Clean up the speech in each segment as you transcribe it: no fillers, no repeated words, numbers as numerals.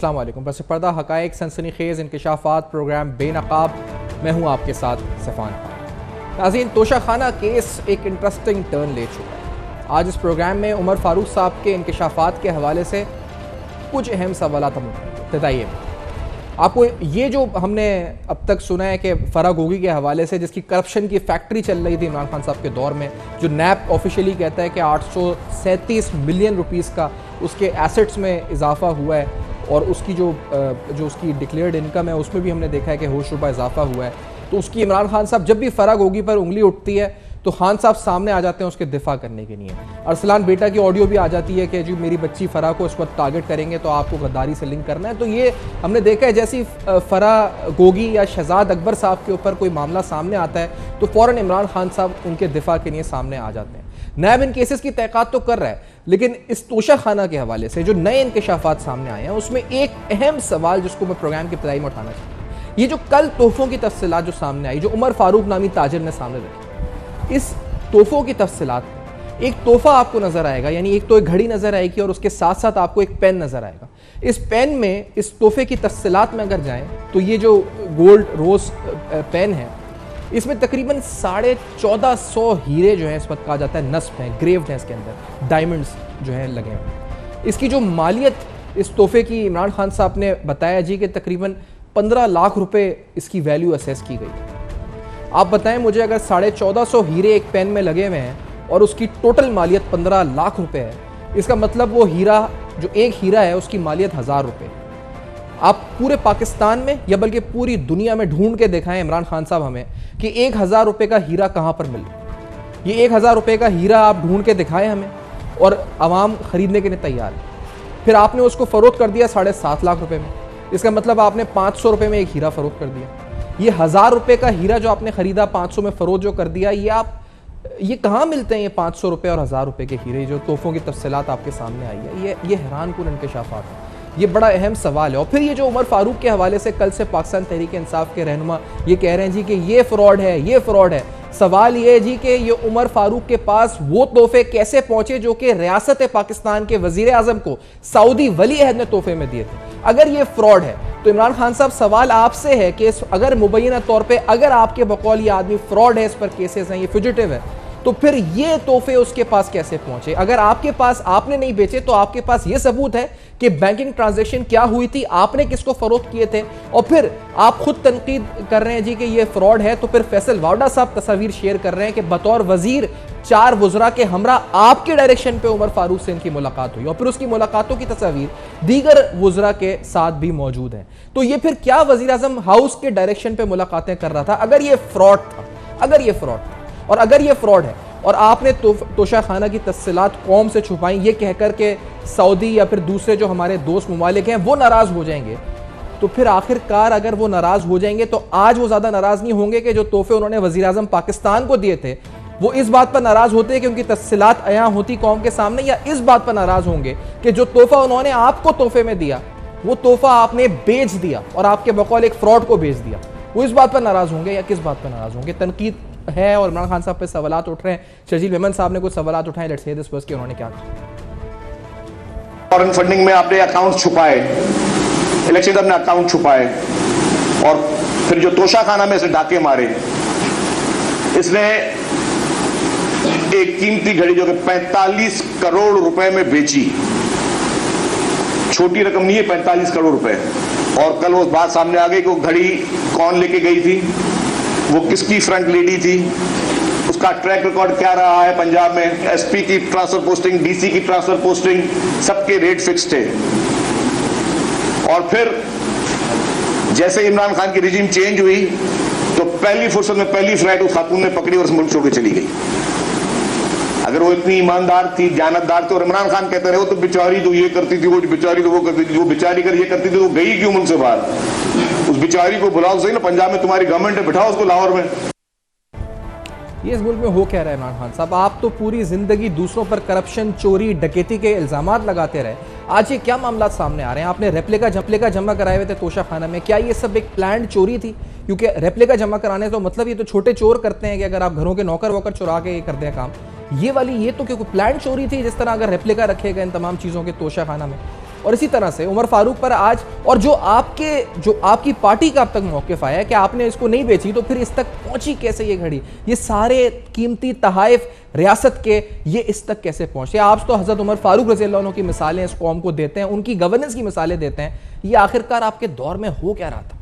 अस्सलाम वालेकुम। बस पर्दा हक़ाइक़ सनसनीखेज़ इंकशाफ़ात प्रोग्राम बेनकाब, मैं हूँ आपके साथ सफ़ान खान। नाज़रीन, तोशाखाना केस एक इंटरेस्टिंग टर्न ले चुका है। आज इस प्रोग्राम में उमर फ़ारूक साहब के इंकशाफ़ात के हवाले से कुछ अहम सवालात हम बताइए आपको। ये जो हमने अब तक सुना है कि फ़रा गोगी के हवाले से, जिसकी करप्शन की फैक्ट्री चल रही थी इमरान खान साहब के दौर में, जो नैप ऑफिशियली कहता है कि 837 मिलियन रुपीस का उसके एसेट्स में इजाफा हुआ है, और उसकी जो उसकी डिक्लेयर्ड इनकम है उसमें भी हमने देखा है कि होश रुपा इजाफा हुआ है। तो उसकी इमरान खान साहब जब भी फ़रा गोगी पर उंगली उठती है तो खान साहब सामने आ जाते हैं उसके दिफा करने के लिए। अरसलान बेटा की ऑडियो भी आ जाती है कि जी मेरी बच्ची फ़रा को इस वक्त टारगेट करेंगे तो आपको गद्दारी से लिंक करना है। तो ये हमने देखा है, जैसी फ़रा गोगी या शहजाद अकबर साहब के ऊपर कोई मामला सामने आता है तो फ़ौरन इमरान खान साहब उनके दिफा के लिए सामने आ जाते हैं। नैब इन केसेस की तहक़ीक़ात तो कर रहा है, लेकिन इस तोशाखाना के हवाले से जो नए इंकशाफात सामने आए हैं उसमें एक अहम सवाल जिसको मैं प्रोग्राम की इब्तिदाई में उठाना चाहता हूँ, ये जो कल तोहफ़ों की तफसीलात जो सामने आई, जो उमर फ़ारूक नामी ताजिर ने सामने रखी, इस तोहफ़ों की तफसीलात में एक तोहफ़ा आपको नज़र आएगा, यानी एक तो एक घड़ी नज़र आएगी और उसके साथ साथ आपको एक पेन नज़र आएगा। इस पेन में, इस तोहफ़े की तफसीलात में अगर जाएँ तो ये जो गोल्ड रोज़ पेन है, इसमें तकरीबन 1450 हीरे जो है इस वक्त कहा जाता है नस्ब हैं, ग्रेव्ड हैं, इसके अंदर डायमंड्स जो हैं लगे हैं। इसकी जो मालियत इस तोहफ़े की इमरान खान साहब ने बताया जी कि तकरीबन 15 लाख रुपए इसकी वैल्यू असेस की गई। आप बताएं मुझे, अगर 1450 हीरे एक पेन में लगे हुए हैं और उसकी टोटल मालियत 15 लाख रुपए है, इसका मतलब वो हीरा, जो एक हीरा है उसकी मालियत 1000 रुपये। आप पूरे पाकिस्तान में या बल्कि पूरी दुनिया में ढूंढ के दिखाएं इमरान खान साहब हमें कि 1000 रुपये का हीरा कहाँ पर मिल रहा है। ये 1000 रुपये का हीरा आप ढूंढ के दिखाएं हमें, और आवाम खरीदने के लिए तैयार है। फिर आपने उसको फ़रोख्त कर दिया 7.5 लाख रुपये में, इसका मतलब आपने 500 रुपये में एक हीरा फ़रोख्त कर दिया। ये 1000 रुपये का हीरा जो आपने ख़रीदा 500 में फ़रोख्त जो कर दिया, ये कहाँ मिलते हैं ये 500 रुपये और 1000 रुपये के हीरे? जो तोहफ़ों की तफसीलात आपके सामने आई है, ये हैरान कुन इंकशाफात है, ये बड़ा अहम सवाल है। और फिर ये जो उमर फ़ारूक के हवाले से कल से पाकिस्तान तहरीक इंसाफ के रहनुमा ये कह रहे हैं जी कि ये फ्रॉड है, ये फ्रॉड है। सवाल ये है जी कि ये उमर फ़ारूक के पास वो तोहफे कैसे पहुंचे जो कि रियासत पाकिस्तान के वजीर आज़म को सऊदी वली अहद ने तोहफे में दिए थे। अगर ये फ्रॉड है तो इमरान खान साहब, सवाल आपसे है कि अगर मुबैना तौर पर अगर आपके बकौल ये आदमी फ्रॉड है, इस पर केसेस हैं, ये फ्यूजिटिव है, तो फिर ये तोहफे उसके पास कैसे पहुंचे? अगर आपके पास, आपने नहीं बेचे तो आपके पास ये सबूत है कि बैंकिंग ट्रांजैक्शन क्या हुई थी, आपने किसको फरोख्त किए थे, और फिर आप खुद तनकीद कर रहे हैं जी कि ये फ्रॉड है। तो फिर फैसल वावडा साहब तस्वीर शेयर कर रहे हैं कि बतौर वजीर 4 वज़रा के हमरा आपके डायरेक्शन पे उमर फ़ारूक से इनकी मुलाकात हुई, और फिर उसकी मुलाकातों की तस्वीर दीगर वज़रा के साथ भी मौजूद हैं। तो ये फिर क्या वज़ीर आज़म हाउस के डायरेक्शन पे मुलाकातें कर रहा था? अगर ये फ्रॉड था, अगर ये फ्रॉड था, और अगर ये फ्रॉड है और आपने तोशाखाना की तफसीलात कौम से छुपाई ये कहकर के सऊदी या फिर दूसरे जो हमारे दोस्त ममालिक हैं वो नाराज़ हो जाएंगे, तो फिर आखिरकार अगर वो नाराज़ हो जाएंगे तो आज वो ज़्यादा नाराज़ नहीं होंगे कि जो तोहफे उन्होंने वज़ीर आज़म पाकिस्तान को दिए थे, वो इस बात पर नाराज़ होते हैं कि उनकी तफसीलात अयां होती कौम के सामने, या इस बात पर नाराज़ होंगे कि जो तोहफा उन्होंने आपको तोहफे में दिया वो तोहफा आपने बेच दिया और आपके बकौल एक फ्रॉड को बेच दिया? वो इस बात पर नाराज़ होंगे या किस बात पर नाराज़ होंगे? तनकीद है और इमरान खान साहब पे सवालात उठ रहे हैं। शर्जील मेमन साहब ने कुछ सवालात उठाए, लेट्स हियर दिस फर्स्ट कि उन्होंने क्या कहा। फॉरेन फंडिंग में आपने अकाउंट छुपाए, इलेक्शन में अपने अकाउंट छुपाए, और फिर जो तोशाखाना में से डाके मारे, इसने एक कीमती घड़ी जो कि 45 करोड़ रुपए में बेची, छोटी रकम नहीं है 45 करोड़ रुपए। और कल वो बात सामने आ गई कि वो घड़ी कौन लेके गई थी, वो किसकी फ्रंट लेडी थी, उसका ट्रैक रिकॉर्ड क्या रहा है। पंजाब में एसपी की ट्रांसफर पोस्टिंग, डीसी की ट्रांसफर पोस्टिंग, सबके रेट फिक्स थे। और फिर जैसे इमरान खान की रिजीम चेंज हुई तो पहली फुर्सत में पहली फ्लाइट उस खातून ने पकड़ी और मुल्क छोड़ के चली गई। अगर वो इतनी ईमानदार थी, जानतदार थी, और इमरान खान कहते रहे वो तो बेचारी तो ये करती थी, वो बेचारी तो वो करती थी, वो बेचारी कर ये करती थी, वो गई क्यों मुल्क से बाहर? उस बेचारी को बुलाओ सही ना, पंजाब में तुम्हारी गवर्नमेंट है, बिठाओ उसको लाहौर में। ये इस मुल्क में हो क्या रहा है इमरान खान साहब? आप तो पूरी जिंदगी दूसरों पर करप्शन, चोरी, डकैती के इल्जामात लगाते रहे, आज ये क्या मामला सामने आ रहे हैं? आपने रेप्लिका जमा कराए हुए थे तोशाखाना में, क्या ये सब एक प्लान्ड चोरी थी? क्योंकि रेप्लिका जमा कराने तो मतलब ये तो छोटे चोर करते हैं कि अगर आप घरों के नौकर वोकर चुरा के ये करते हैं काम, ये वाली ये तो क्योंकि प्लान्ड चोरी थी, जिस तरह अगर रेप्लिका रखे गए इन तमाम चीज़ों के तोशाखाना में। और इसी तरह से उमर फारूक पर आज, और जो आपकी पार्टी का अब तक मौक़िफ़ आया है कि आपने इसको नहीं बेची, तो फिर इस तक पहुंची कैसे ये घड़ी? ये सारे कीमती तहाइफ रियासत के ये इस तक कैसे पहुंचे? आप तो हज़रत उमर फारूक रज़ी अल्लाह अन्हु की मिसालें इस कौम को देते हैं, उनकी गवर्नेंस की मिसालें देते हैं, ये आखिरकार आपके दौर में हो क्या रहा था?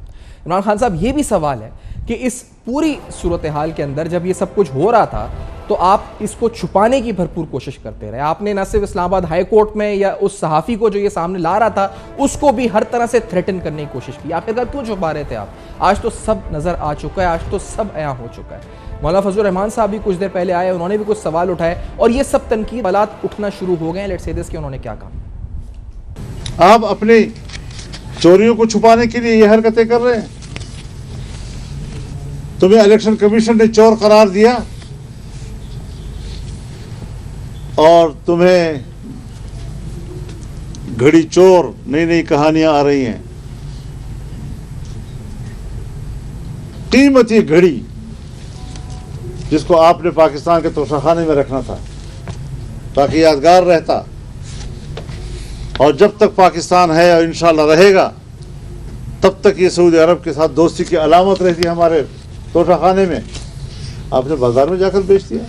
इमरान खान साहब, ये भी सवाल है कि इस पूरी सूरत हाल के अंदर जब ये सब कुछ हो रहा था तो आप इसको छुपाने की भरपूर कोशिश करते रहे। आपने न सिर्फ इस्लामाबाद हाई कोर्ट में या उस सहाफ़ी को जो ये सामने ला रहा था उसको भी हर तरह से थ्रेटन करने की कोशिश की। आखिरकार क्यों छुपा रहे थे आप? आज तो सब नज़र आ चुका है, आज तो सब अयां हो चुका है। मौलाना फजलुर रहमान साहब भी कुछ देर पहले आए, उन्होंने भी कुछ सवाल उठाए और ये सब तनकीद हालात उठना शुरू हो गए हैं। लेट्स से दिस कि उन्होंने क्या कहा। आप अपनी चोरियों को छुपाने के लिए ये हरकतें कर रहे हैं। तुम्हें इलेक्शन कमीशन ने चोर करार दिया और तुम्हें घड़ी चोर, नई नई कहानियां आ रही हैं। कीमती घड़ी जिसको आपने पाकिस्तान के तोशाखाने में रखना था ताकि यादगार रहता, और जब तक पाकिस्तान है और इंशाल्लाह रहेगा तब तक ये सऊदी अरब के साथ दोस्ती की अलामत रहती है हमारे तोशाखाने में, आपने बाजार में जाकर बेच दिया।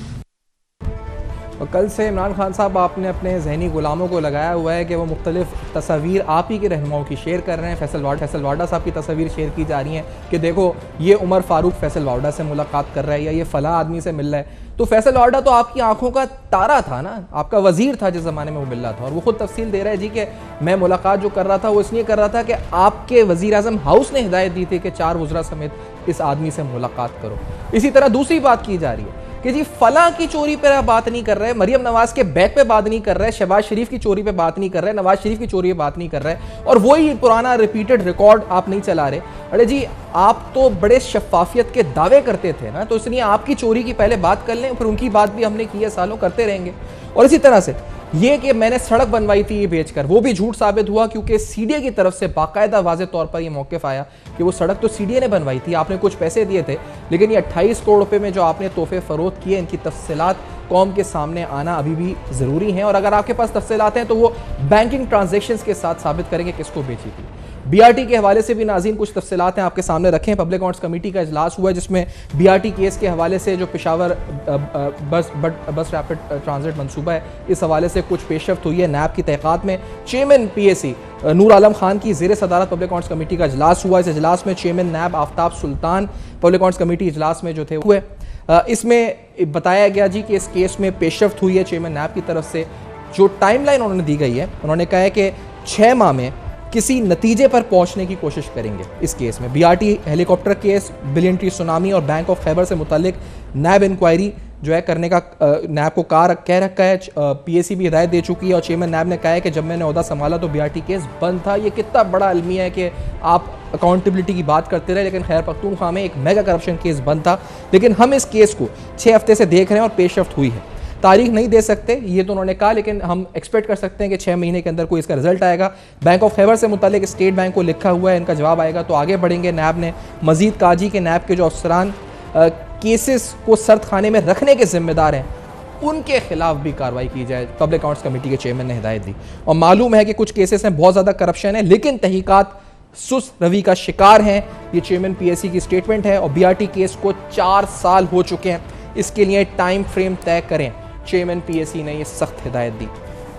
और कल से इमरान खान साहब आपने अपने जहनी गुलामों को लगाया हुआ है कि वो मुख्तलिफ तस्वीर आप ही के रहनुमाओं की शेयर कर रहे हैं। फैसल वाडा साहब की तस्वीर शेयर की जा रही हैं कि देखो ये उमर फारूक फैसल वाडा से मुलाकात कर रहा है या ये फला आदमी से मिल रहा है। तो फैसल वाडा तो आपकी आंखों का तारा था ना, आपका वजीर था जिस ज़माने में वो मिल रहा था, और वो खुद तफसील दे रहा है जी कि मैं मुलाकात जो कर रहा था वो इसलिए कर रहा था कि आपके वज़ीर आज़म हाउस ने हिदायत दी थी कि 4 वज़रा समेत इस आदमी से मुलाकात करो। इसी तरह दूसरी बात की जा रही है कि जी फला की चोरी पर आप बात नहीं कर रहे, मरियम नवाज के बैग पे बात नहीं कर रहे, शहबाज शरीफ की चोरी पे बात नहीं कर रहे, नवाज शरीफ की चोरी पे बात नहीं कर रहे, और वही पुराना रिपीटेड रिकॉर्ड आप नहीं चला रहे। अरे जी आप तो बड़े शफाफियत के दावे करते थे ना, तो इसलिए आपकी चोरी की पहले बात कर लें, फिर उनकी बात भी हमने की है, सालों करते रहेंगे। और इसी तरह से ये कि मैंने सड़क बनवाई थी ये बेचकर, वो भी झूठ साबित हुआ क्योंकि सीडीए की तरफ से बाकायदा वाज़े तौर पर ये मौक़िफ़ आया कि वो सड़क तो सीडीए ने बनवाई थी, आपने कुछ पैसे दिए थे, लेकिन ये 28 करोड़ रुपए में जो आपने तोहफे फ़रोख्त किए, इनकी तफसीलात कौम के सामने आना अभी भी ज़रूरी हैं। और अगर आपके पास तफसीलात हैं तो वो बैंकिंग ट्रांजेक्शंस के साथ साबित करेंगे किसको बेची थी। बीआरटी के हवाले से भी नाज़रीन कुछ तफसीलात हैं आपके सामने रखें। पब्लिक अकाउंट्स कमेटी का इजलास हुआ जिसमें बीआरटी केस के हवाले से जो पेशावर बस रैपिड ट्रांजिट मंसूबा है, इस हवाले से कुछ पेशरफ्त हुई है। नैब की तहक़ीक़ात में चेयरमैन पीएसी नूर आलम खान की ज़ेर सदारत पब्लिक अकाउंट्स कमेटी का इजलास हुआ। इस इजलास में चेयरमैन नैब आफ्ताब सुल्तान पब्लिक अकाउंट्स कमेटी इजलास में जो थे हुए। इसमें बताया गया जी कि इस केस में पेशरफ्त हुई है चेयरमैन नैब की तरफ से। जो टाइमलाइन उन्होंने दी गई है, उन्होंने कहा है कि 6 माह में किसी नतीजे पर पहुंचने की कोशिश करेंगे इस केस में। BRT helicopter case, billion tree tsunami और बैंक ऑफ खैबर से मुतालिक नैब इंक्वायरी जो है करने का नैब को कह रखा है। पीएसी भी हिदायत दे चुकी है और चेयरमैन नैब ने कहा है कि जब मैंने ओहदा संभाला तो बीआरटी केस बंद था। ये कितना बड़ा अलमिया है कि आप अकाउंटेबिलिटी की बात करते रहे, लेकिन खैर पख्तूनख्वा में एक मेगा करप्शन केस बंद था। लेकिन हम इस केस को 6 हफ्ते से देख रहे हैं और पेशरफ्त हुई है। तारीख नहीं दे सकते ये तो उन्होंने कहा, लेकिन हम एक्सपेक्ट कर सकते हैं कि 6 महीने के अंदर कोई इसका रिजल्ट आएगा। बैंक ऑफ खैबर से मुतालिक स्टेट बैंक को लिखा हुआ है, इनका जवाब आएगा तो आगे बढ़ेंगे। नैब ने मजीद कहा जी कि नैब के जो अफसरान केसेस को सर्द खाने में रखने के जिम्मेदार हैं उनके खिलाफ भी कार्रवाई की जाए। पब्लिक अकाउंट्स कमेटी के चेयरमैन ने हिदायत दी। और मालूम है कि कुछ केसेस में बहुत ज़्यादा करप्शन है, लेकिन तहकीकात सुस्त रवि का शिकार हैं। ये चेयरमैन पीएससी की स्टेटमेंट है। और बीआरटी केस को 4 साल हो चुके हैं, इसके लिए टाइम फ्रेम तय करें। चेयरमैन पीएससी ने ये सख्त हिदायत दी।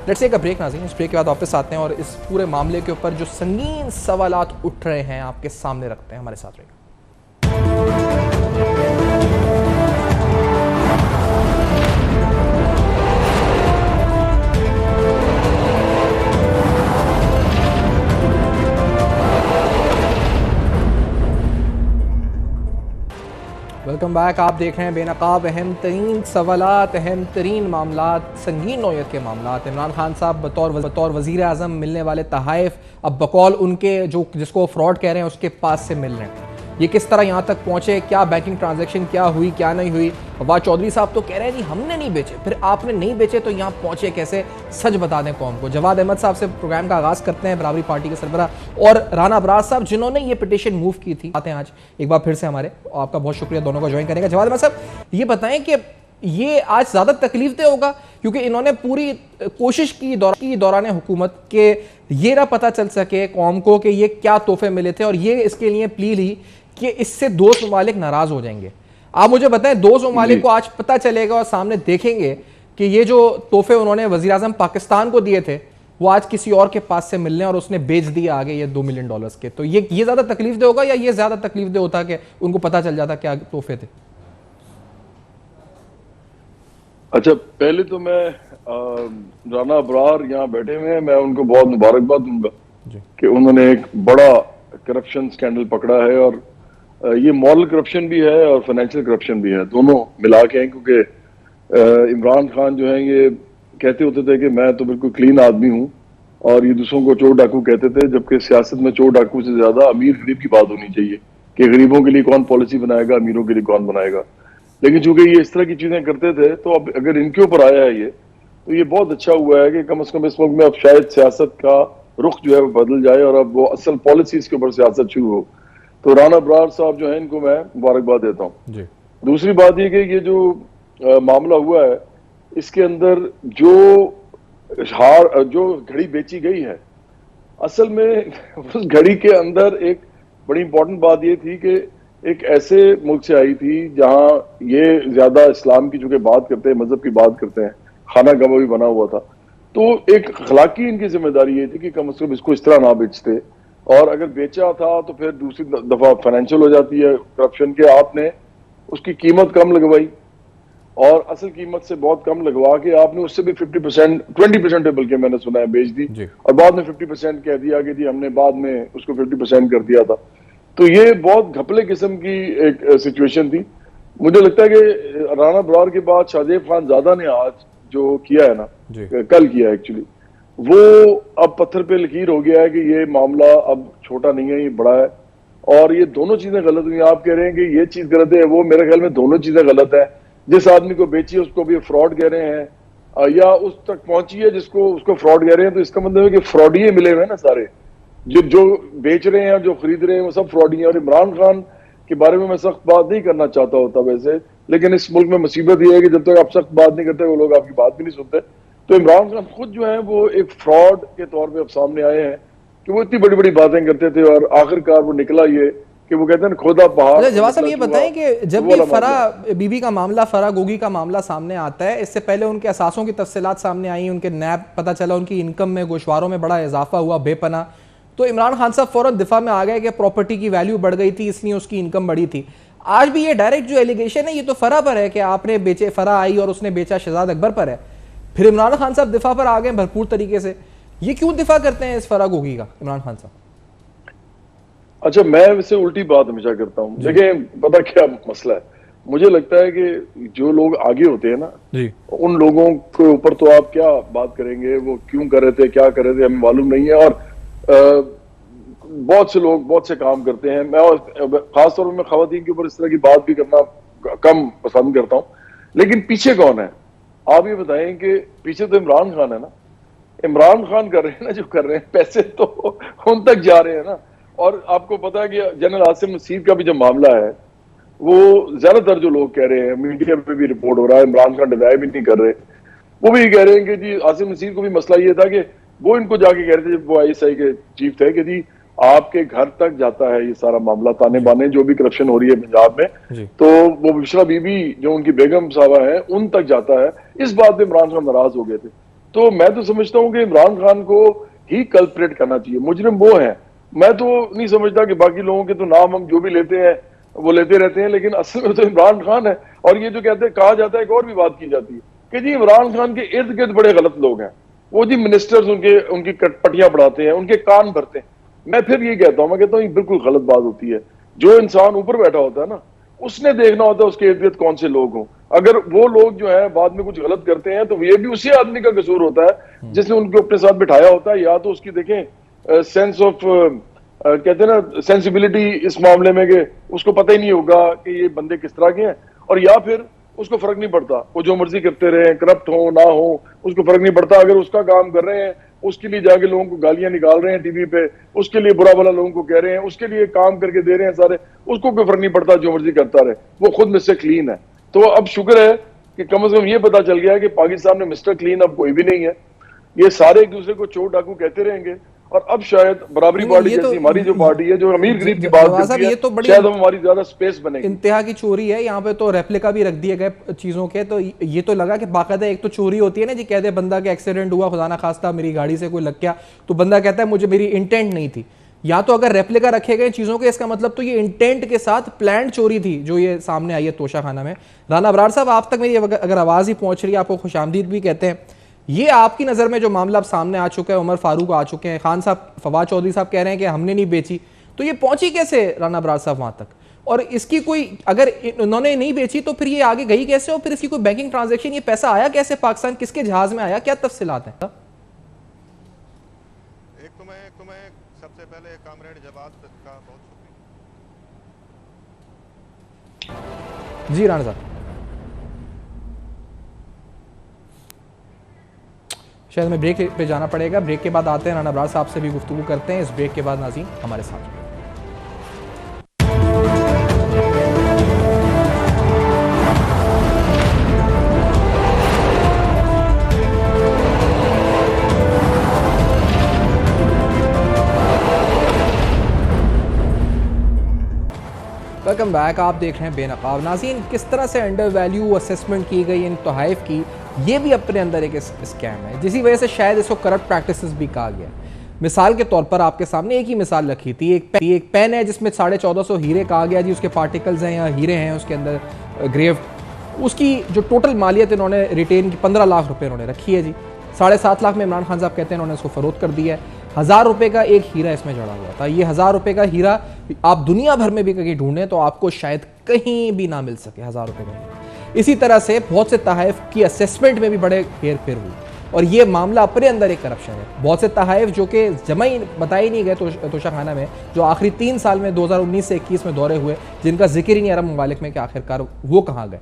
लेट्स टेक अ ब्रेक नाज़रीन, इस ब्रेक के बाद वापस आते हैं और इस पूरे मामले के ऊपर जो संगीन सवालात उठ रहे हैं आपके सामने रखते हैं। हमारे साथ रहिए। Welcome back. आप देख रहे हैं बेनकाब अहम तरीन सवालात, अहम तरीन मामलात, संगीन नौयत के मामलात। इमरान खान साहब बतौर वज़ीर आज़म मिलने वाले तहाइफ अब बकौल उनके जो जिसको फ्रॉड कह रहे हैं उसके पास से मिल रहे हैं। ये किस तरह यहाँ तक पहुँचे, क्या बैंकिंग ट्रांजैक्शन क्या हुई क्या नहीं हुई। फवाद चौधरी साहब तो कह रहे हैं जी हमने नहीं बेचे, फिर आपने नहीं बेचे तो यहाँ पहुँचे कैसे, सच बता दें कौम को। जवाद अहमद साहब से प्रोग्राम का आगाज़ करते हैं, बराबरी पार्टी के सरबराह, और राना अबरार साहब जिन्होंने ये पिटीशन मूव की थी आते हैं आज एक बार फिर से हमारे। आपका बहुत शुक्रिया दोनों को ज्वाइन करने का। जवाद अहमद साहब ये बताएं कि ये आज ज़्यादा तकलीफ दे होगा क्योंकि इन्होंने पूरी कोशिश की दौरान हुकूमत के ये ना पता चल सके कौम को कि ये क्या तोहफे मिले थे, और ये इसके लिए प्ली ली कि इससे दोस्त ममालिक नाराज हो जाएंगे। आप मुझे बताएं, दोस्त ममालिक को आज पता चलेगा और सामने देखेंगे कि ये जो तोहफे उन्होंने वजीर आज़म पाकिस्तान को दिए थे वो आज किसी और के पास से मिलने और उसने बेच दिए आगे ये $2 मिलियन के, तो ये ज्यादा तकलीफ दे होगा या ये ज्यादा तकलीफ दे होता कि उनको पता चल जाता क्या तोहफे थे? अच्छा, पहले तो मैं राना अबरार यहाँ बैठे हुए हैं, मैं उनको बहुत मुबारकबाद दूंगा कि उन्होंने एक बड़ा करप्शन स्कैंडल पकड़ा है, और ये मॉरल करप्शन भी है और फाइनेंशियल करप्शन भी है, दोनों मिला के हैं। क्योंकि इमरान खान जो है ये कहते होते थे कि मैं तो बिल्कुल क्लीन आदमी हूँ, और ये दूसरों को चोर डाकू कहते थे, जबकि सियासत में चोर डाकू से ज्यादा अमीर गरीब की बात होनी चाहिए कि गरीबों के लिए कौन पॉलिसी बनाएगा, अमीरों के लिए कौन बनाएगा। लेकिन चूंकि ये इस तरह की चीजें करते थे, तो अब अगर इनके ऊपर आया है ये, तो ये बहुत अच्छा हुआ है कि कम से कम इस मुल्क में अब शायद सियासत का रुख जो है वो बदल जाए और अब वो असल पॉलिसीज के ऊपर सियासत शुरू हो। तो राना अबरार साहब जो है इनको मैं मुबारकबाद देता हूँ। दूसरी बात ये कि ये जो मामला हुआ है इसके अंदर जो घड़ी बेची गई है, असल में उस घड़ी के अंदर एक बड़ी इंपॉर्टेंट बात ये थी कि एक ऐसे मुल्क से आई थी जहां ये ज्यादा इस्लाम की चूंकि बात करते हैं, मजहब की बात करते हैं, खाना गवा भी बना हुआ था, तो एक अखलाकी इनकी जिम्मेदारी ये थी कि कम से कम इसको इस तरह ना बेचते, और अगर बेचा था तो फिर दूसरी दफा फाइनेंशियल हो जाती है करप्शन के, आपने उसकी कीमत कम लगवाई और असल कीमत से बहुत कम लगवा के आपने उससे भी 50% 20% बल्कि मैंने सुना है बेच दी, और बाद में 50% कह दिया कि जी हमने बाद में उसको 50% कर दिया था। तो ये बहुत घपले किस्म की एक सिचुएशन थी। मुझे लगता है कि राना अबरार के बाद शाहजेब खान ज़ादा ने आज जो किया है ना, कल किया एक्चुअली, वो अब पत्थर पे लकीर हो गया है कि ये मामला अब छोटा नहीं है, ये बड़ा है, और ये दोनों चीजें गलत हुई। आप कह रहे हैं कि ये चीज गलत है, वो मेरे ख्याल में दोनों चीजें गलत है। जिस आदमी को बेची है उसको भी फ्रॉड कह रहे हैं, या उस तक पहुंची है जिसको उसको फ्रॉड कह रहे हैं, तो इसका मतलब है कि फ्रॉडिये मिले हुए हैं ना सारे, जो बेच रहे हैं, जो खरीद रहे हैं, वो सब फ्रॉडी हैं। और इमरान खान के बारे में मैं सख्त बात नहीं करना चाहता होता वैसे, लेकिन इस मुल्क में मुसीबत ये है कि जब तक आप सख्त बात नहीं करते वो लोग आपकी बात भी नहीं सुनते। तो इमरान खान खुद जो है वो एक फ्रॉड के तौर पे अब सामने आए हैं कि वो इतनी बड़ी बड़ी बातें करते थे, और आखिरकार वो निकला ये कि वो कहते हैं खोदा पहाड़। जवाब साहब ये बताएं कि जब भी फराह बीबी का मामला, फराह गोगी का मामला सामने आता है, इससे पहले उनके असासों की तफसीलात सामने आई, उनके नैब पता चला, उनकी इनकम में गोशवारों में बड़ा इजाफा हुआ बेपना, तो इमरान खान साहब फौरन दिफा में आ गए कि प्रॉपर्टी की वैल्यू बढ़ गई थी इसलिए उसकी इनकम बढ़ी थी। आज भी ये डायरेक्ट जो एलिगेशन है ये तो फराह पर है कि आपने बेचे, फराह आई और उसने बेचा शहजाद अकबर पर है, फिर इमरान खान साहब दिफा पर आ गए भरपूर तरीके से। ये क्यों दिफा करते हैं इस फराह गोगी का इमरान खान साहब? अच्छा, मैं वैसे उल्टी बात हमेशा करता हूँ। देखिए, पता क्या मसला है, मुझे लगता है कि जो लोग आगे होते हैं ना जी, उन लोगों के ऊपर तो आप क्या बात करेंगे, वो क्यों कर रहे थे, क्या कर रहे थे, हमें मालूम नहीं है। और बहुत से लोग बहुत से काम करते हैं। मैं खासतौर पर मैं खवातीन के ऊपर इस तरह की बात भी करना कम पसंद करता हूँ, लेकिन पीछे कौन है आप ये बताएं कि पीछे तो इमरान खान है ना। इमरान खान कर रहे हैं ना जो कर रहे हैं, पैसे तो उन तक जा रहे हैं ना। और आपको पता है कि जनरल आसिम नसीर का भी जो मामला है, वो ज्यादातर जो लोग कह रहे हैं, मीडिया पे भी रिपोर्ट हो रहा है, इमरान खान डिनाई भी नहीं कर रहे, वो भी कह रहे हैं कि जी आसिम नसीर को भी मसला ये था कि वो इनको जाके कह रहे थे जब वो ISI के चीफ थे कि जी आपके घर तक जाता है ये सारा मामला, ताने बाने जो भी करप्शन हो रही है पंजाब में, तो वो बिशरा बीबी जो उनकी बेगम साहबा है उन तक जाता है। इस बात पे इमरान खान नाराज हो गए थे। तो मैं तो समझता हूँ कि इमरान खान को ही कल्परेट करना चाहिए, मुजरिम वो है। मैं तो नहीं समझता कि बाकी लोगों के तो नाम हम जो भी लेते हैं वो लेते रहते हैं, लेकिन असल में तो इमरान खान है। और ये जो कहते हैं, कहा जाता है, एक और भी बात की जाती है कि जी इमरान खान के इर्द गिर्द बड़े गलत लोग हैं, वो जी मिनिस्टर्स उनकी कटपटियां बढ़ाते हैं, उनके कान भरते हैं। मैं फिर ये कहता हूं, मैं कहता हूँ ये बिल्कुल गलत बात होती है। जो इंसान ऊपर बैठा होता है ना, उसने देखना होता है उसके इर्द गिर्द कौन से लोग हों। अगर वो लोग जो है बाद में कुछ गलत करते हैं तो ये भी उसी आदमी का कसूर होता है जिसने उनको अपने साथ बिठाया होता है। या तो उसकी देखें सेंस ऑफ कहते हैं ना सेंसिबिलिटी इस मामले में, कि उसको पता ही नहीं होगा कि ये बंदे किस तरह के हैं, और या फिर उसको फर्क नहीं पड़ता, वो जो मर्जी करते रहे, करप्ट हो ना हो उसको फर्क नहीं पड़ता। अगर उसका काम कर रहे हैं, उसके लिए जाके लोगों को गालियां निकाल रहे हैं टीवी पे, उसके लिए बुरा भला लोगों को कह रहे हैं, उसके लिए काम करके दे रहे हैं सारे, उसको कोई फर्क नहीं पड़ता, जो मर्जी करता रहे, वो खुद में से क्लीन है। तो अब शुक्र है कि कम से कम ये पता चल गया कि पाकिस्तान में मिस्टर क्लीन अब कोई भी नहीं है। ये सारे एक दूसरे को चोर डाकू कहते रहेंगे और अब शायद बराबरी पार्टी जैसी हमारी जो पार्टी है जो अमीर गरीब की बात करती है, शायद हमारी ज्यादा स्पेस बनेगी। इंतहा की चोरी है यहाँ पे, तो रेप्लिका भी रख दिए गए चीजों के, तो ये तो लगा कि बाकायदा एक तो चोरी होती है ना जी, कहते बंदा के एक्सीडेंट हुआ, खुदा ना खास्ता मेरी गाड़ी से कोई लग गया, तो बंदा कहता है मुझे मेरी इंटेंट नहीं थी। या तो अगर रेप्लिका रखे गए चीजों के, इसका मतलब तो ये इंटेंट के साथ प्लान्ड चोरी थी जो ये सामने आई है तोशाखाना में। राना अबरार साहब, आप तक मेरी अगर आवाज ही पहुंच रही है, आपको खुशामदीद भी कहते हैं। ये आपकी नजर में जो मामला अब सामने आ चुका है, उमर फारूक आ चुके हैं, खान साहब, फवाद चौधरी साहब कह रहे हैं कि हमने नहीं बेची, तो ये पहुंची कैसे राना अबरार साहब वहां तक? और इसकी कोई, अगर इन्होंने नहीं बेची तो फिर ये आगे गई कैसे, और फिर इसकी कोई बैंकिंग ट्रांजेक्शन, ये पैसा आया कैसे पाकिस्तान, किसके जहाज में आया, क्या तफसीलात हैं? एक तुम्हें सबसे पहले कामरेड जवाब का बहुत शुक्रिया। जी राना साहब, शायद हमें ब्रेक पे जाना पड़ेगा, ब्रेक के बाद आते हैं, राना अबरार साहब से भी गुफ्तगू करते हैं। इस ब्रेक के बाद नाज़रीन हमारे साथ। वेलकम बैक, आप देख रहे हैं बेनकाब। नाज़रीन, किस तरह से अंडर वैल्यू असेसमेंट की गई इन तोहाइफ की, ये भी अपने अंदर एक स्कैम है, जिसी वजह से शायद इसको करप्ट प्रैक्टिसेस भी कहा गया। मिसाल के तौर पर आपके सामने एक ही मिसाल रखी थी, एक पेन है जिसमें 1450 हीरे कहा गया जी, उसके पार्टिकल्स हैं या हीरे हैं उसके अंदर ग्रेव, उसकी जो टोटल मालियत इन्होंने रिटेन की 15 लाख रुपए इन्होंने रखी है जी। 7.5 लाख में इमरान खान साहब कहते हैं इन्होंने इसको फरोख्त कर दिया है। 1000 रुपए का एक हीरा इसमें जड़ा हुआ था। ये 1000 रुपए का हीरा आप दुनिया भर में भी कहीं ढूंढें तो आपको शायद कहीं भी ना मिल सके 1000 रुपए का हीरा। इसी तरह से बहुत से तहाइफ की असेसमेंट में भी बड़े हेर फेर हुई, और ये मामला अपने अंदर एक करप्शन है। बहुत से तहाइफ जो कि जमा ही बताए नहीं गए तोशाखाना में, जो आखिरी 3 साल में 2019 से 21 में दौरे हुए, जिनका जिक्र ही नहीं अरब ममालिक में कि आखिरकार वो कहाँ गए।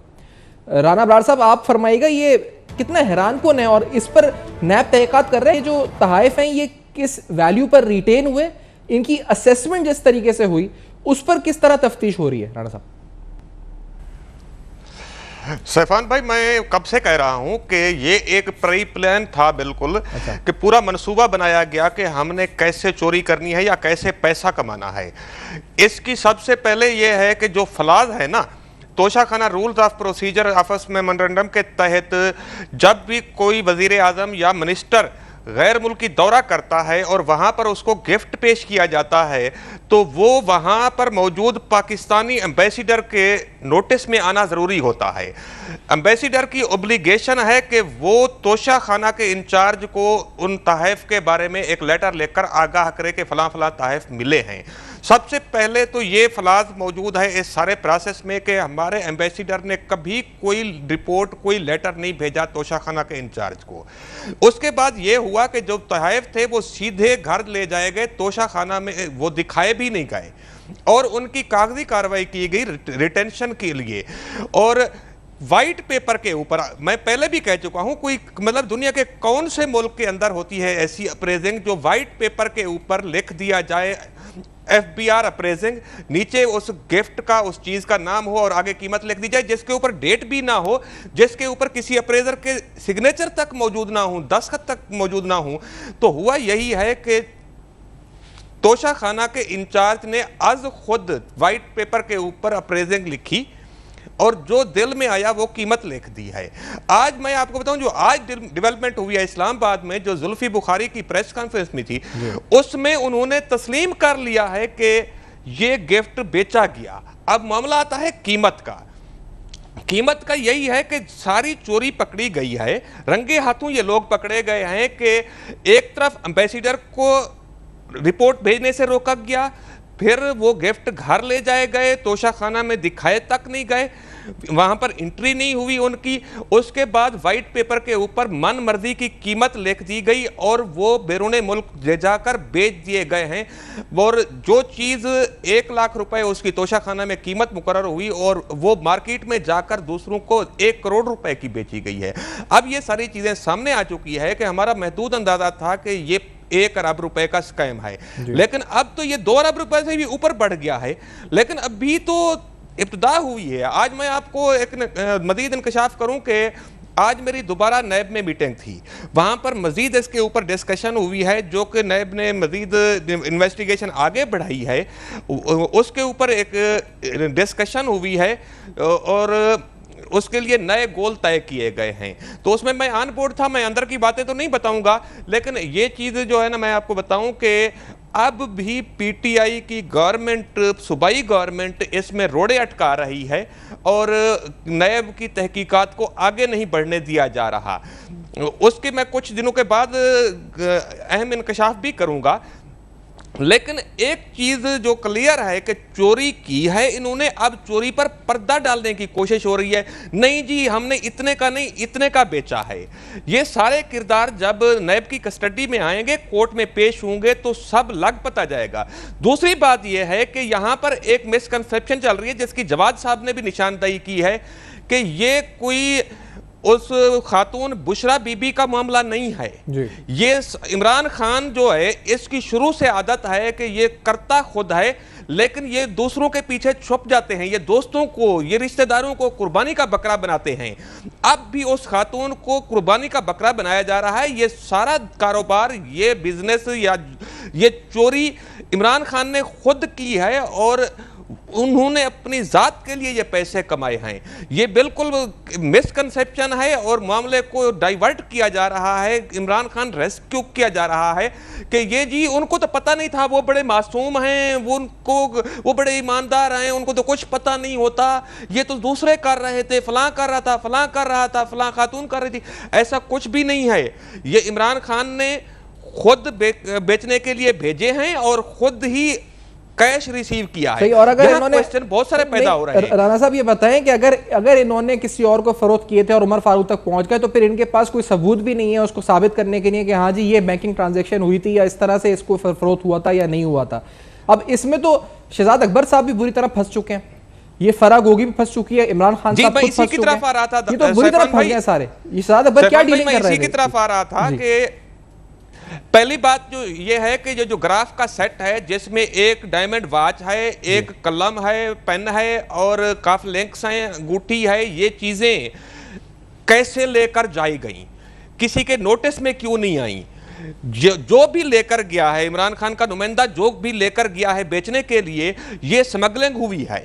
राना अबरार साहब, आप फरमाइएगा ये कितना हैरानकुन है, और इस पर नैब तहकीकात कर रहे हैं जो तहाइफ हैं ये किस वैल्यू पर रिटेन हुए, इनकी असेसमेंट जिस तरीके से हुई उस पर किस तरह तफ्तीश हो रही है। राना साहब, सैफान भाई, मैं कब से कह रहा हूं कि ये एक प्री प्लान था बिल्कुल। अच्छा। कि पूरा मनसूबा बनाया गया कि हमने कैसे चोरी करनी है या कैसे पैसा कमाना है। इसकी सबसे पहले ये है कि जो फलाज है ना, Toshakhana rules of procedure office memorandum के तहत जब भी कोई वजीर आजम या मिनिस्टर गैर मुल्की दौरा करता है और वहाँ पर उसको गिफ्ट पेश किया जाता है, तो वो वहाँ पर मौजूद पाकिस्तानी एम्बेसडर के नोटिस में आना ज़रूरी होता है। एम्बेसडर की ऑब्लिगेशन है कि वो तोशाखाना के इंचार्ज को उन तहफ़ के बारे में एक लेटर लेकर आगाह करे कि फ़लाँ फ़लाँ तहफ़ मिले हैं। सबसे पहले तो ये फलाज मौजूद है इस सारे प्रोसेस में कि हमारे एम्बेसडर ने कभी कोई रिपोर्ट, कोई लेटर नहीं भेजा तोशाखाना के इंचार्ज को। उसके बाद ये हुआ कि जो तहफ़ थे वो सीधे घर ले जाए गए, तोशाखाना में वो दिखाए भी नहीं गए और उनकी कागजी कार्रवाई की गई रिटेंशन के लिए। और वाइट पेपर के ऊपर मैं पहले भी कह चुका हूं, कोई मतलब दुनिया के कौन से मुल्क के अंदर होती है ऐसी अप्रेजिंग जो वाइट पेपर के ऊपर लिख दिया जाए FBR अप्रेजिंग, नीचे उस गिफ्ट का, उस चीज का नाम हो और आगे कीमत लिख दी जाए, जिसके ऊपर डेट भी ना हो, जिसके ऊपर किसी अप्रेजर के सिग्नेचर तक मौजूद ना हो, दस्तखत तक मौजूद ना हो। तो हुआ यही है कि तोशाखाना के इंचार्ज ने आज खुद वाइट पेपर के ऊपर अप्रेजिंग लिखी और जो दिल में आया वो कीमत लिख दी है। आज मैं आपको बताऊं, जो आज डेवलपमेंट हुई है इस्लामाबाद में, जो जुल्फी बुखारी की प्रेस कॉन्फ्रेंस में थी, उसमें उन्होंने तस्लीम कर लिया है कि ये गिफ्ट बेचा गया। अब मामला आता है कीमत का। कीमत का यही है कि सारी चोरी पकड़ी गई है, रंगे हाथों ये लोग पकड़े गए हैं कि एक तरफ एम्बेसडर को रिपोर्ट भेजने से रोका गया, फिर वो गिफ्ट घर ले जाए गए, तोशाखाना में दिखाए तक नहीं गए, वहां पर एंट्री नहीं हुई उनकी। उसके बाद वाइट पेपर के ऊपर मन मर्जी की कीमत लिख दी गई और वो बैरून मुल्क ले जाकर बेच दिए गए हैं। और जो चीज़ 1 लाख रुपए उसकी तोशाखाना में कीमत मुकर्रर हुई और वो मार्केट में जाकर दूसरों को 1 करोड़ रुपए की बेची गई है। अब ये सारी चीज़ें सामने आ चुकी है कि हमारा महदूद अंदाजा था कि ये 1 अरब रुपए का स्कैम है, लेकिन अब तो ये 2 अरब रुपए से भी ऊपर बढ़ गया है। लेकिन अभी तो इब्तिदा हुई है। आज मैं आपको एक मजीद इंकशाफ करूं कि आज मेरी दोबारा नैब में मीटिंग थी, वहाँ पर मजीद इसके ऊपर डिस्कशन हुई है, जो कि नैब ने मजीद इन्वेस्टिगेशन आगे बढ़ाई है, उसके ऊपर एक डिस्कशन हुई है और उसके लिए नए गोल तय किए गए हैं। तो उसमें मैं ऑन बोर्ड था, मैं अंदर की बातें तो नहीं बताऊंगा, लेकिन ये चीज़ जो है ना मैं आपको बताऊं कि अब भी पीटीआई की गवर्नमेंट, सूबाई गवर्नमेंट इसमें रोड़े अटका रही है और नैब की तहकीकात को आगे नहीं बढ़ने दिया जा रहा। उसके मैं कुछ दिनों के बाद अहम इंकशाफ भी करूंगा, लेकिन एक चीज जो क्लियर है कि चोरी की है इन्होंने, अब चोरी पर पर्दा डालने की कोशिश हो रही है। नहीं जी, हमने इतने का नहीं इतने का बेचा है। ये सारे किरदार जब नैब की कस्टडी में आएंगे, कोर्ट में पेश होंगे, तो सब लग पता जाएगा। दूसरी बात यह है कि यहां पर एक मिसकंसेप्शन चल रही है जिसकी जवाद साहब ने भी निशानदेही की है कि ये कोई उस खातून बुशरा बीबी का मामला नहीं है जी। ये इमरान खान जो है इसकी शुरू से आदत है कि ये करता खुद है, लेकिन ये दूसरों के पीछे छुप जाते हैं, ये दोस्तों को, ये रिश्तेदारों को कुर्बानी का बकरा बनाते हैं। अब भी उस खातून को कुर्बानी का बकरा बनाया जा रहा है। ये सारा कारोबार, ये बिजनेस या ये चोरी इमरान खान ने खुद की है और उन्होंने अपनी जात के लिए ये पैसे कमाए हैं। ये बिल्कुल मिसकंसेप्शन है और मामले को डाइवर्ट किया जा रहा है, इमरान खान रेस्क्यू किया जा रहा है कि ये जी उनको तो पता नहीं था, वो बड़े मासूम हैं, वो बड़े ईमानदार हैं, उनको तो कुछ पता नहीं होता, ये तो दूसरे कर रहे थे, फलां कर रहा था, फलां कर रहा था, फलां खातून कर रही थी। ऐसा कुछ भी नहीं है। ये इमरान खान ने खुद बेचने के लिए भेजे हैं और खुद ही कैश रिसीव किया है। और अगर इन्होंने क्वेश्चन बहुत सारे पैदा हो रहे हैं। राणा साहब ये बताएं कि अगर इन्होंने किसी और को फरोख्त किए थे और उमर फारूक तक पहुंच गए, तो फिर इनके पास कोई सबूत भी नहीं है उसको साबित करने के लिए कि हाँ जी ये बैंकिंग ट्रांजैक्शन हुई थी या इस तरह से इसको फरोख्त हुआ था या नहीं हुआ था। अब इसमें तो शहजाद अकबर साहब भी बुरी तरह फंस चुके हैं, ये फराग गोगी भी फंस चुकी है, इमरान खान साहब खुद फंस चुके हैं, ये तो बुरी तरह फंस गए सारे। ये शहजाद अकबर क्या डीलिंग कर रहे थे? इसी की तरफ आ रहा था कि पहली बात जो ये है कि जो ग्राफ का सेट है जिसमें एक डायमंड वॉच है, एक कलम है, पेन है और काफ लिंक्स हैं, अंगूठी है, ये चीजें कैसे लेकर जाई गई, किसी के नोटिस में क्यों नहीं आई? जो भी लेकर गया है, इमरान खान का नुमाइंदा जो भी लेकर गया है बेचने के लिए, ये स्मगलिंग हुई है,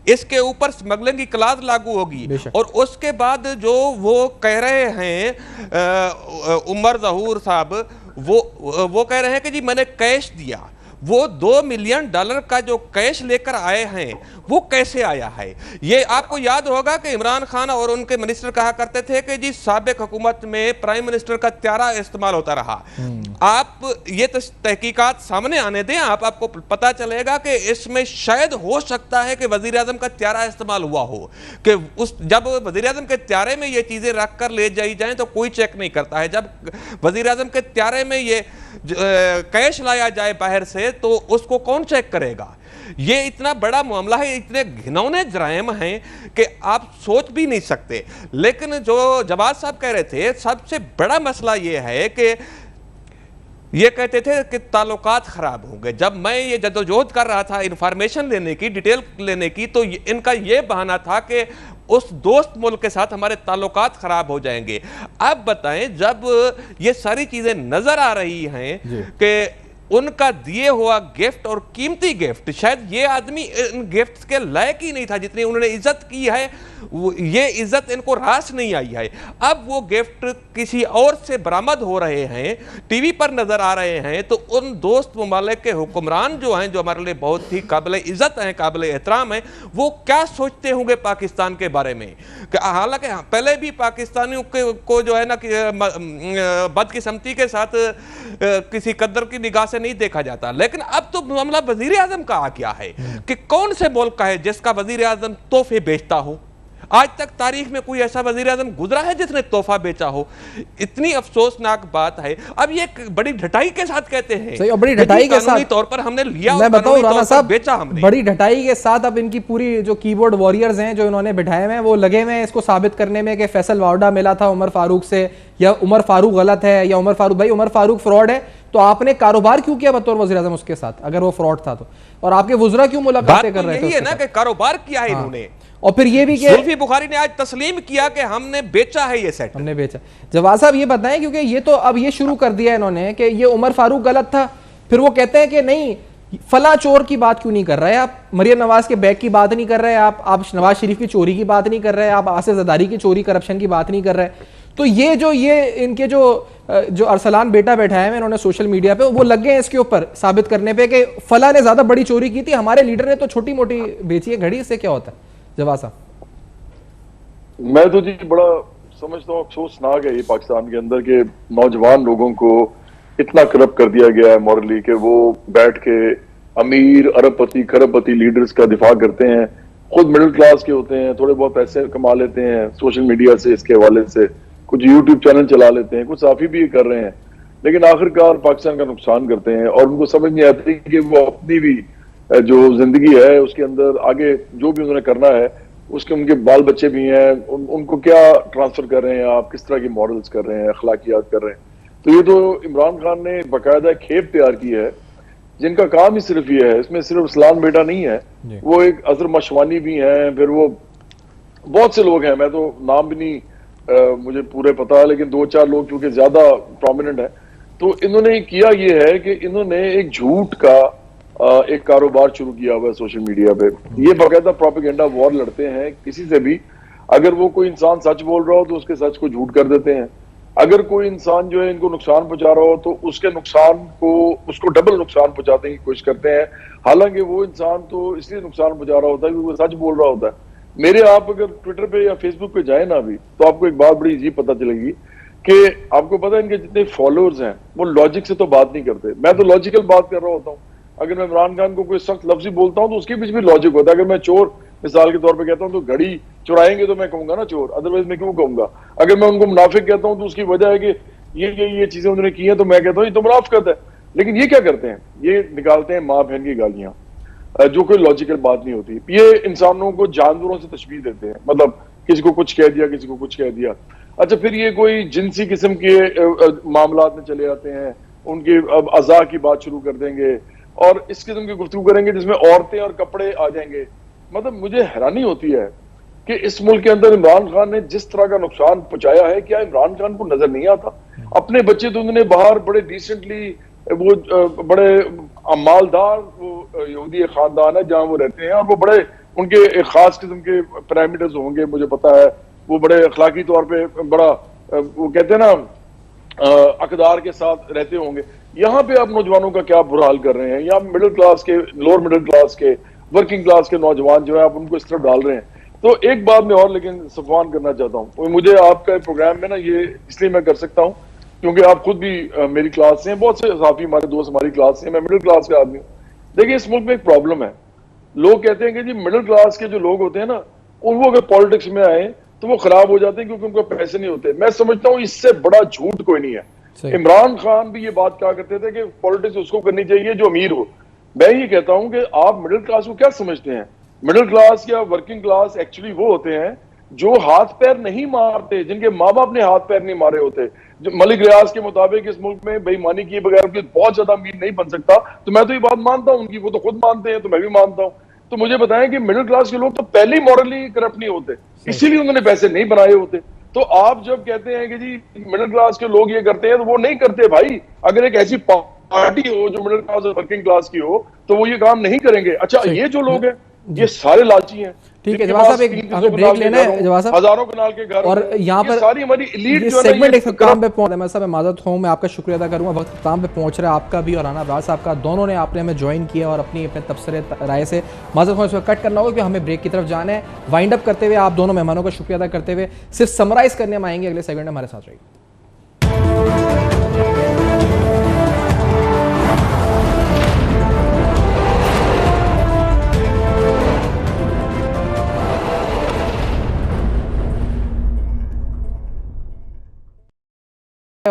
इसके ऊपर स्मगलिंग की क्लास लागू होगी। और उसके बाद जो वो कह रहे हैं उमर जहूर साहब, वो कह रहे हैं कि जी मैंने कैश दिया, वो $2 मिलियन का जो कैश लेकर आए हैं वो कैसे आया है? ये आपको याद होगा कि इमरान खान और उनके मिनिस्टर कहा करते थे कि जी साबिक हुकूमत में प्राइम मिनिस्टर का त्यारा इस्तेमाल होता रहा। आप ये तहकीकात सामने आने दें, आपको पता चलेगा कि इसमें शायद हो सकता है कि वजीर आजम का त्यारा इस्तेमाल हुआ हो, कि जब वजीर आजम के त्यारे में ये चीजें रख कर ले जाई जाए तो कोई चेक नहीं करता है, जब वजीर आजम के त्यारे में ये कैश लाया जाए बाहर से तो उसको कौन चेक करेगा? ये इतना बड़ा मामला है, इतने घिनौने जराइम हैं कि आप सोच भी नहीं सकते। लेकिन जो जवाद साहब कह रहे थे, सबसे बड़ा मसला ये है कि ये कहते थे कि ताल्लुकात खराब होंगे। जब मैं ये जद्दोजहद कर रहा था इंफॉर्मेशन लेने की, डिटेल लेने की, तो इनका ये बहाना था कि उस दोस्त मुल्क के साथ हमारे ताल्लुकात खराब हो जाएंगे। अब बताएं, जब ये सारी चीजें नजर आ रही हैं कि उनका दिए हुआ गिफ्ट और कीमती गिफ्ट, शायद ये आदमी इन गिफ्ट के लायक ही नहीं था जितनी उन्होंने इज्जत की है, ये इज्जत इनको रास नहीं आई है। अब वो गिफ्ट किसी और से बरामद हो रहे हैं, टीवी पर नजर आ रहे हैं, तो उन दोस्त ममालिक के हुक्मरान जो हैं, जो हमारे लिए बहुत ही काबिल इज्जत हैं, काबिल एहतराम हैं, वो क्या सोचते होंगे पाकिस्तान के बारे में? हालांकि पहले भी पाकिस्तानियों को जो है ना बदकिस्मती के साथ किसी कदर की निगाह से नहीं देखा जाता, लेकिन अब तो मामला वजीर आजम का आ गया है कि कौन से मुल्क का है जिसका वजीर आजम तोहफे बेचता हो? आज तक तारीख में कोई ऐसा वजीर आजम गुजरा है जिसने तोहफा बेचा हो? इतनी अफसोसनाक बात है। अब ये बड़ी ढटाई के साथ कहते हैं, सही, और बड़ी ढटाई के साथ तौर पर हमने लिया, मैं बताऊं राणा साहब, बेचा हमने। बड़ी ढटाई के साथ अब इनकी पूरी जो कीबोर्ड वॉरियर्स हैं जो इन्होंने बिठाए हुए हैं, वो लगे हुए हैं इसको साबित करने में कि फैसल वावडा मिला था उमर फारूक से, या उमर फारूक गलत है, या उमर फारूक, भाई उमर फारूक फ्रॉड है तो आपने कारोबार क्यों किया बतौर वज़ीर आज़म उसके साथ, अगर वो फ्रॉड था तो? और आपके वुज़रा क्यों मुलाकातें कर रहे थे? यही है ना कि कारोबार किया है इन्होंने। और फिर ये भी कि जुल्फी बुखारी ने आज तस्लीम किया कि हमने बेचा है ये सेट, हमने बेचा। जवाद साहब ये बताएं, क्योंकि ये तो अब ये शुरू कर दिया इन्होंने कि ये उमर फारूक गलत था, फिर वो कहते हैं कि नहीं फला चोर की बात क्यों नहीं कर रहे आप, मरियम नवाज के बैग की बात नहीं कर रहे आप नवाज शरीफ की चोरी की बात नहीं कर रहे, आप आसिफ जरदारी की चोरी करप्शन की बात नहीं कर रहे। तो ये इनके जो अरसलान बेटा बैठा है इन्होंने सोशल मीडिया पे, वो लग गए हैं इसके ऊपर साबित करने पे कि फला ने ज्यादा बड़ी चोरी की थी, हमारे लीडर ने तो छोटी मोटी बेची है घड़ी। इससे क्या होता है जवाद साहब? मैं तो जी बड़ा समझता हूँ अफसोसनाक है ये पाकिस्तान के अंदर के नौजवान लोगों को इतना करप्ट कर दिया गया है मॉरली के वो बैठ के अमीर अरबपति खरबपति लीडर्स का दिफा करते हैं, खुद मिडिल क्लास के होते हैं, थोड़े बहुत पैसे कमा लेते हैं सोशल मीडिया से, इसके हवाले से कुछ यूट्यूब चैनल चला लेते हैं, कुछ साफी भी कर रहे हैं, लेकिन आखिरकार पाकिस्तान का नुकसान करते हैं और उनको समझ नहीं आती कि वो अपनी भी जो जिंदगी है उसके अंदर आगे जो भी उन्होंने करना है उसके उनके बाल बच्चे भी हैं, उनको क्या ट्रांसफर कर रहे हैं आप, किस तरह की मॉडल्स कर रहे हैं, अखलाकियात कर रहे हैं। तो ये तो इमरान खान ने बाकायदा खेप तैयार की है जिनका काम ही सिर्फ ये है, इसमें सिर्फ इस्लाम बेटा नहीं है, वो एक अजहर मशवानी भी हैं, फिर वो बहुत से लोग हैं, मैं तो नाम भी नहीं मुझे पूरे पता है, लेकिन 2-4 लोग क्योंकि ज्यादा प्रोमिनेंट है। तो इन्होंने किया ये है कि इन्होंने एक झूठ का एक कारोबार शुरू किया हुआ है सोशल मीडिया पे। ये बाकायदा प्रोपेगेंडा वॉर लड़ते हैं किसी से भी, अगर वो कोई इंसान सच बोल रहा हो तो उसके सच को झूठ कर देते हैं, अगर कोई इंसान जो है इनको नुकसान पहुंचा रहा हो तो उसके नुकसान को उसको डबल नुकसान पहुंचाने की कोशिश करते हैं, हालांकि वो इंसान तो इसलिए नुकसान पहुंचा रहा होता है क्योंकि वो सच बोल रहा होता है। मेरे आप अगर ट्विटर पे या फेसबुक पे जाए ना भी तो आपको एक बात बड़ी अजीब पता चलेगी कि आपको पता है इनके जितने फॉलोअर्स हैं वो लॉजिक से तो बात नहीं करते। मैं तो लॉजिकल बात कर रहा होता हूँ, अगर मैं इमरान खान को कोई सख्त लफ्जी बोलता हूँ तो उसके बीच भी लॉजिक होता है। अगर मैं चोर मिसाल के तौर पे कहता हूँ तो घड़ी चुराएंगे तो मैं कहूंगा ना चोर, अदरवाइज मैं क्यों कहूंगा। अगर मैं उनको मुनाफिक कहता हूँ तो उसकी वजह है कि ये चीजें उन्होंने की हैं तो मैं कहता हूँ ये तो मुनाफिकत है। लेकिन ये क्या करते हैं, ये निकालते हैं माँ बहन की गालियां जो कोई लॉजिकल बात नहीं होती। ये इंसानों को जानवरों से तशबीह देते हैं, मतलब किसी को कुछ कह दिया किसी को कुछ कह दिया। अच्छा फिर ये कोई जिनसी किस्म के मामलात में चले जाते हैं, उनके अब अज़ा की बात शुरू कर देंगे और इस किस्म की गुफ्तगू करेंगे जिसमें औरतें और कपड़े आ जाएंगे। मतलब मुझे हैरानी होती है कि इस मुल्क के अंदर इमरान खान ने जिस तरह का नुकसान पहुंचाया है, क्या इमरान खान को नजर नहीं आता? अपने बच्चे तो उन्होंने बाहर बड़े डिसेंटली, वो बड़े मालदार वो यहूदी खानदान है जहां वो रहते हैं और वो बड़े उनके एक खास किस्म के पैरामीटर्स होंगे, मुझे पता है, वो बड़े अखलाकी तौर पे बड़ा वो कहते हैं ना अकदार के साथ रहते होंगे। यहाँ पे आप नौजवानों का क्या बुरा हाल कर रहे हैं? यहाँ मिडिल क्लास के, लोअर मिडिल क्लास के, वर्किंग क्लास के नौजवान जो है आप उनको इस तरफ डाल रहे हैं। तो एक बात मैं और लेकिन सफान करना चाहता हूँ, मुझे आपका प्रोग्राम में ना ये इसलिए मैं कर सकता हूँ क्योंकि आप खुद भी मेरी क्लास से हैं, बहुत से साथी हमारे दोस्त हमारी क्लास से, मैं मिडिल क्लास का आदमी हूँ। देखिए इस मुल्क में एक प्रॉब्लम है, लोग कहते हैं कि जी मिडिल क्लास के जो लोग होते हैं ना वो अगर पॉलिटिक्स में आए तो वो खराब हो जाते हैं क्योंकि उनको पैसे नहीं होते। मैं समझता हूँ इससे बड़ा झूठ कोई नहीं है। इमरान खान भी ये बात कहा करते थे कि पॉलिटिक्स उसको करनी चाहिए जो अमीर हो। मैं ये कहता हूं कि आप मिडिल क्लास को क्या समझते हैं? मिडिल क्लास या वर्किंग क्लास एक्चुअली वो होते हैं जो हाथ पैर नहीं मारते, जिनके माँ बाप ने हाथ पैर नहीं मारे होते। जो मलिक रियाज के मुताबिक इस मुल्क में बेईमानी किए बगैर बहुत ज्यादा अमीर नहीं बन सकता, तो मैं तो ये बात मानता हूं उनकी, वो तो खुद मानते हैं तो मैं भी मानता हूं। तो मुझे बताएं कि मिडिल क्लास के लोग तो पहले ही मॉरली करप्ट नहीं होते, इसीलिए उन्होंने पैसे नहीं बनाए होते। तो आप जब कहते हैं कि जी मिडिल क्लास के लोग ये करते हैं तो वो नहीं करते भाई। अगर एक ऐसी पार्टी हो जो मिडिल क्लास और वर्किंग क्लास की हो तो वो ये काम नहीं करेंगे। अच्छा ये जो लोग हैं ये सारे लालची हैं। ठीक है जवाब साहब, एक हमें ब्रेक लेना है जवाब साहब, हजारों कनाल के घर और यहाँ पर सारी हमारी एलीट जो सेगमेंट एक काम पे पहुंच रहा है। मैं साहब मैं माजरत हूँ, मैं आपका शुक्रिया अदा करूंगा, वक्त काम पे पहुंच रहा है आपका भी और राना अब्रार साहब का, दोनों ने आपने हमें ज्वाइन किया और अपने तबसरे राय से माजरत हूँ इसमें कट करना होगा क्योंकि हमें ब्रेक की तरफ जाना है। वाइंड अप करते हुए आप दोनों मेहमानों का शुक्रिया अदा करते हुए सिर्फ समराइज करने में आएंगे, अगले सेगमेंट में हमारे साथ रहिए।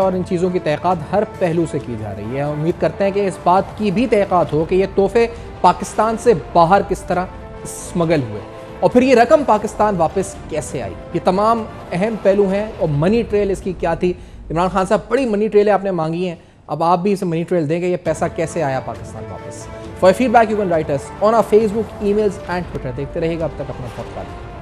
और इन चीज़ों की तहक़ीक़ात हर पहलू से की जा रही है। उम्मीद करते हैं कि इस बात की भी तहक़ीक़ात हो कि ये तोहफे पाकिस्तान से बाहर किस तरह स्मगल हुए और फिर ये रकम पाकिस्तान वापस कैसे आई। ये तमाम अहम पहलू हैं और मनी ट्रेल इसकी क्या थी। इमरान खान साहब बड़ी मनी ट्रेलें आपने मांगी हैं, अब आप भी इसे मनी ट्रेल देंगे, ये पैसा कैसे आया पाकिस्तान वापस। For feedback you can write us on our Facebook, emails and Twitter. देखते रहिएगा अब तक अपना बहुत